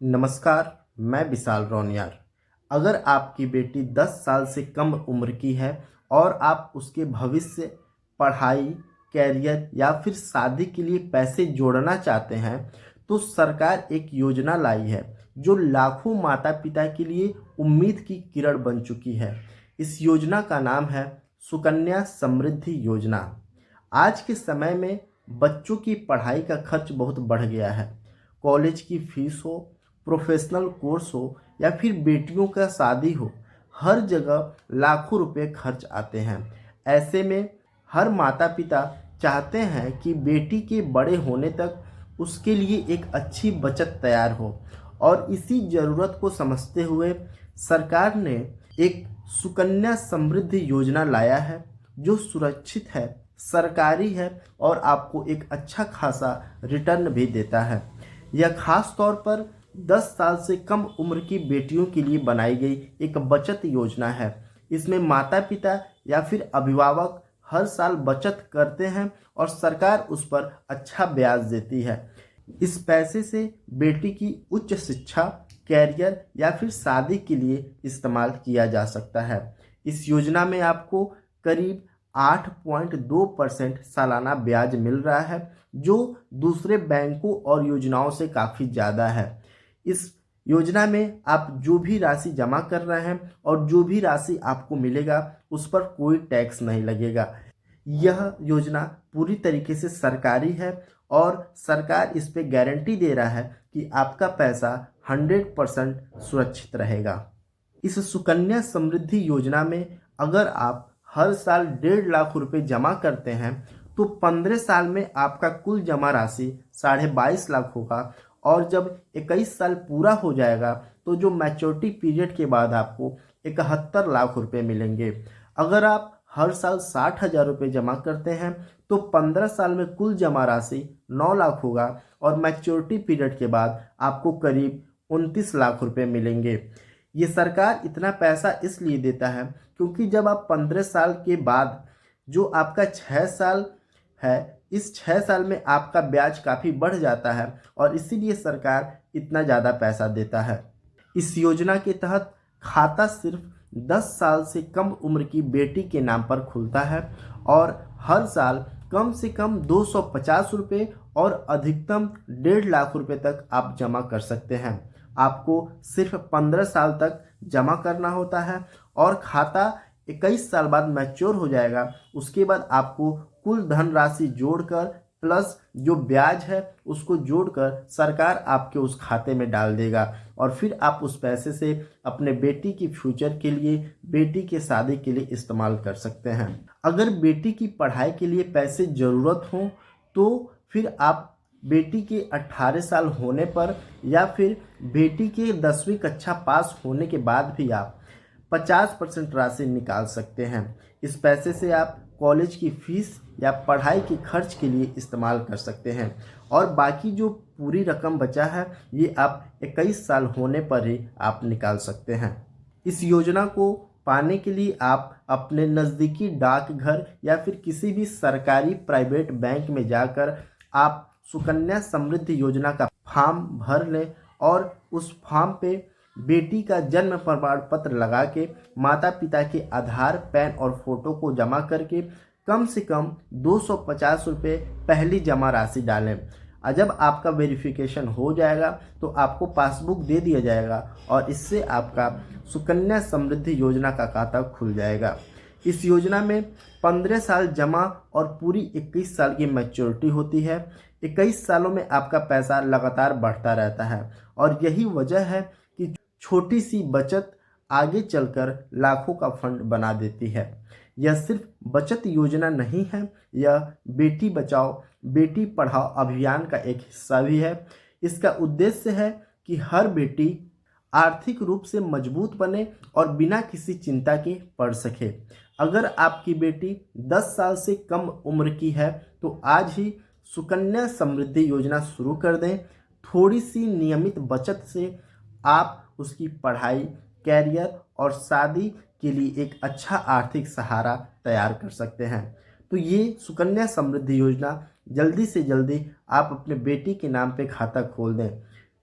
नमस्कार, मैं विशाल रौनियार। अगर आपकी बेटी 10 साल से कम उम्र की है और आप उसके भविष्य, पढ़ाई, कैरियर या फिर शादी के लिए पैसे जोड़ना चाहते हैं, तो सरकार एक योजना लाई है जो लाखों माता-पिता के लिए उम्मीद की किरण बन चुकी है। इस योजना का नाम है सुकन्या समृद्धि योजना। आज के समय में बच्चों की पढ़ाई का खर्च बहुत बढ़ गया है। कॉलेज की फीस हो, प्रोफेशनल कोर्स हो या फिर बेटियों का शादी हो, हर जगह लाखों रुपए खर्च आते हैं। ऐसे में हर माता पिता चाहते हैं कि बेटी के बड़े होने तक उसके लिए एक अच्छी बचत तैयार हो, और इसी ज़रूरत को समझते हुए सरकार ने एक सुकन्या समृद्धि योजना लाया है जो सुरक्षित है, सरकारी है और आपको एक अच्छा खासा रिटर्न भी देता है। यह खास तौर पर 10 साल से कम उम्र की बेटियों के लिए बनाई गई एक बचत योजना है। इसमें माता-पिता या फिर अभिभावक हर साल बचत करते हैं और सरकार उस पर अच्छा ब्याज देती है। इस पैसे से बेटी की उच्च शिक्षा, कैरियर या फिर शादी के लिए इस्तेमाल किया जा सकता है। इस योजना में आपको करीब 8.2% सालाना ब्याज मिल रहा है, जो दूसरे बैंकों और योजनाओं से काफ़ी ज़्यादा है। इस योजना में आप जो भी राशि जमा कर रहे हैं और जो भी राशि आपको मिलेगा, उस पर कोई टैक्स नहीं लगेगा। यह योजना पूरी तरीके से सरकारी है और सरकार इस पे गारंटी दे रहा है कि आपका पैसा 100% सुरक्षित रहेगा। इस सुकन्या समृद्धि योजना में अगर आप हर साल 1.5 लाख रुपए जमा करते हैं, तो 15 साल में आपका कुल जमा राशि 22.5 लाख होगा, और जब 21 साल पूरा हो जाएगा तो जो मैच्योरिटी पीरियड के बाद आपको 71 लाख रुपए मिलेंगे। अगर आप हर साल 60,000 रुपये जमा करते हैं, तो 15 साल में कुल जमा राशि 9 लाख होगा, और मैच्योरिटी पीरियड के बाद आपको करीब 29 लाख रुपए मिलेंगे। ये सरकार इतना पैसा इसलिए देता है क्योंकि जब आप 15 साल के बाद जो आपका 6 साल है, इस 6 साल में आपका ब्याज काफ़ी बढ़ जाता है, और इसीलिए सरकार इतना ज़्यादा पैसा देता है। इस योजना के तहत खाता सिर्फ 10 साल से कम उम्र की बेटी के नाम पर खुलता है, और हर साल कम से कम 250 रुपये और अधिकतम 1.5 लाख रुपये तक आप जमा कर सकते हैं। आपको सिर्फ 15 साल तक जमा करना होता है, और खाता 21 साल बाद मैच्योर हो जाएगा। उसके बाद आपको कुल धनराशि जोड़कर प्लस जो ब्याज है उसको जोड़कर सरकार आपके उस खाते में डाल देगा, और फिर आप उस पैसे से अपने बेटी की फ्यूचर के लिए, बेटी के शादी के लिए इस्तेमाल कर सकते हैं। अगर बेटी की पढ़ाई के लिए पैसे ज़रूरत हो, तो फिर आप बेटी के 18 साल होने पर या फिर बेटी के 10वीं कक्षा पास होने के बाद भी आप 50% राशि निकाल सकते हैं। इस पैसे से आप कॉलेज की फीस या पढ़ाई के खर्च के लिए इस्तेमाल कर सकते हैं, और बाकी जो पूरी रकम बचा है ये आप 21 साल होने पर ही आप निकाल सकते हैं। इस योजना को पाने के लिए आप अपने नज़दीकी डाकघर या फिर किसी भी सरकारी प्राइवेट बैंक में जाकर आप सुकन्या समृद्धि योजना का फॉर्म भर लें, और उस फॉर्म पे बेटी का जन्म प्रमाण पत्र लगा के माता पिता के आधार, पैन और फोटो को जमा करके कम से कम 250 रुपये पहली जमा राशि डालें। और जब आपका वेरिफिकेशन हो जाएगा तो आपको पासबुक दे दिया जाएगा, और इससे आपका सुकन्या समृद्धि योजना का खाता खुल जाएगा। इस योजना में 15 साल जमा और पूरी 21 साल की मैच्योरिटी होती है। 21 सालों में आपका पैसा लगातार बढ़ता रहता है, और यही वजह है कि छोटी सी बचत आगे चलकर लाखों का फंड बना देती है। यह सिर्फ बचत योजना नहीं है, यह बेटी बचाओ बेटी पढ़ाओ अभियान का एक हिस्सा भी है। इसका उद्देश्य है कि हर बेटी आर्थिक रूप से मजबूत बने और बिना किसी चिंता के पढ़ सके। अगर आपकी बेटी 10 साल से कम उम्र की है, तो आज ही सुकन्या समृद्धि योजना शुरू कर दें। थोड़ी सी नियमित बचत से आप उसकी पढ़ाई, कैरियर और शादी के लिए एक अच्छा आर्थिक सहारा तैयार कर सकते हैं। तो ये सुकन्या समृद्धि योजना जल्दी से जल्दी आप अपने बेटी के नाम पे खाता खोल दें।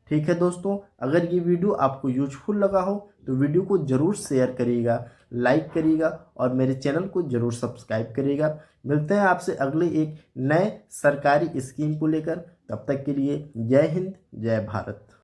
ठीक है दोस्तों, अगर ये वीडियो आपको यूजफुल लगा हो तो वीडियो को ज़रूर शेयर करिएगा, लाइक करिएगा और मेरे चैनल को ज़रूर सब्सक्राइब करिएगा। मिलते हैं आपसे अगले एक नए सरकारी स्कीम को लेकर। तब तक के लिए जय हिंद, जय भारत।